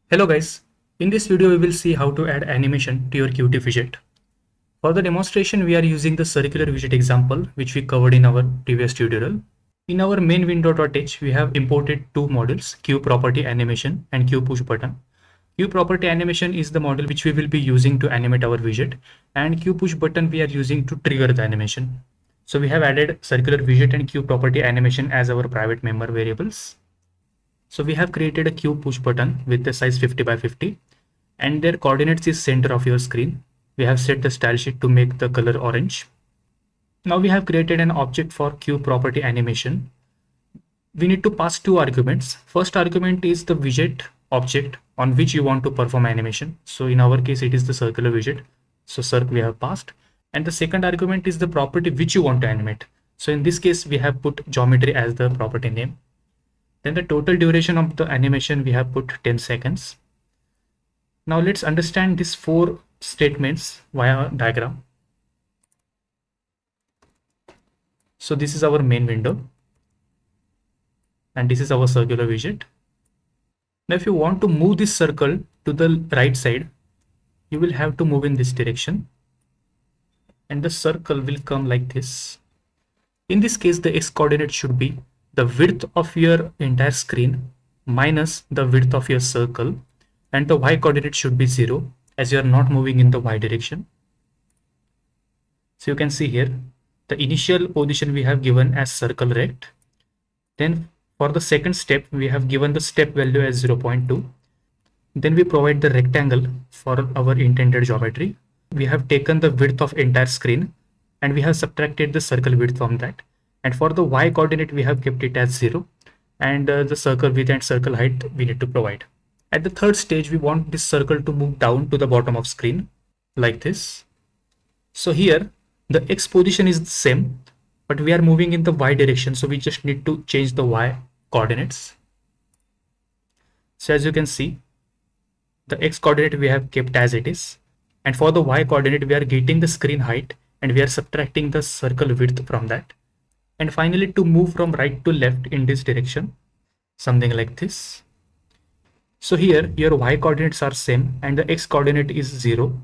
Hello guys, in this video we will see how to add animation to your Qt widget. For the demonstration we are using the circular widget example which we covered in our previous tutorial. In our main window.h we have imported two models, QPropertyAnimation and QPushButton. QPropertyAnimation is the model which we will be using to animate our widget, and QPushButton we are using to trigger the animation. So we have added circular widget and QPropertyAnimation as our private member variables. So we have created a QPushButton with the size 50 by 50 and their coordinates is center of your screen. We have set the style sheet to make the color orange. Now we have created an object for QPropertyAnimation. We need to pass two arguments. First argument is the widget object on which you want to perform animation. So in our case, it is the circular widget. So circ we have passed. And the second argument is the property which you want to animate. So in this case, we have put geometry as the property name. Then the total duration of the animation we have put 10 seconds. Now let's understand these four statements via diagram. So this is our main window and this is our circular widget. Now if you want to move this circle to the right side, you will have to move in this direction and the circle will come like this. In this case, the x coordinate should be the width of your entire screen minus the width of your circle, and the y coordinate should be 0 as you are not moving in the y direction. So you can see here the initial position we have given as circle rect. Then for the second step we have given the step value as 0.2. Then we provide the rectangle for our intended geometry. We have taken the width of entire screen and we have subtracted the circle width from that. And for the y coordinate, we have kept it as 0 and the circle width and circle height we need to provide. At the third stage, we want this circle to move down to the bottom of screen like this. So here the x position is the same, but we are moving in the y direction. So we just need to change the y coordinates. So as you can see, the x coordinate we have kept as it is. And for the y coordinate, we are getting the screen height and we are subtracting the circle width from that. And finally, to move from right to left in this direction, something like this. So here your y coordinates are same and the x coordinate is 0.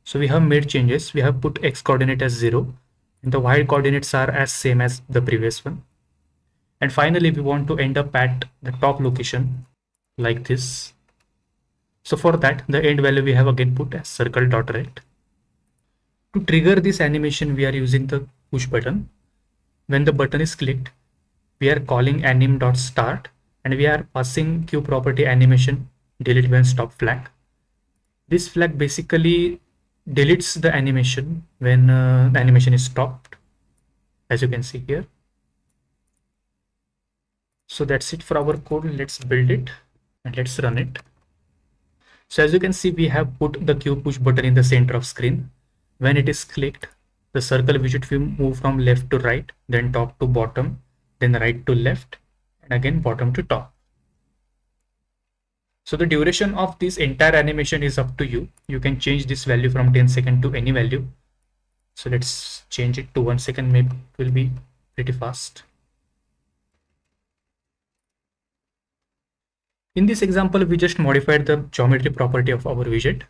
So we have made changes. We have put x coordinate as 0 and the y coordinates are as same as the previous one. And finally, we want to end up at the top location like this. So for that, the end value we have again put as circle.rect. To trigger this animation, we are using the push button. When the button is clicked, we are calling anim.start and we are passing QPropertyAnimation delete when stop flag. This flag basically deletes the animation when the animation is stopped, as you can see here. So that's it for our code. Let's build it and let's run it. So as you can see, we have put the Q push button in the center of screen. When it is clicked, the circle widget will move from left to right, then top to bottom, then right to left, and again bottom to top. So the duration of this entire animation is up to you. You can change this value from 10 seconds to any value. So let's change it to 1 second, maybe it will be pretty fast. In this example, we just modified the geometry property of our widget,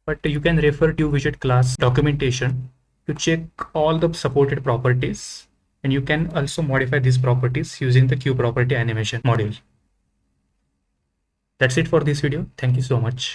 but you can refer to widget class documentation to check all the supported properties, and you can also modify these properties using the QPropertyAnimation module. That's it for this video. Thank you so much.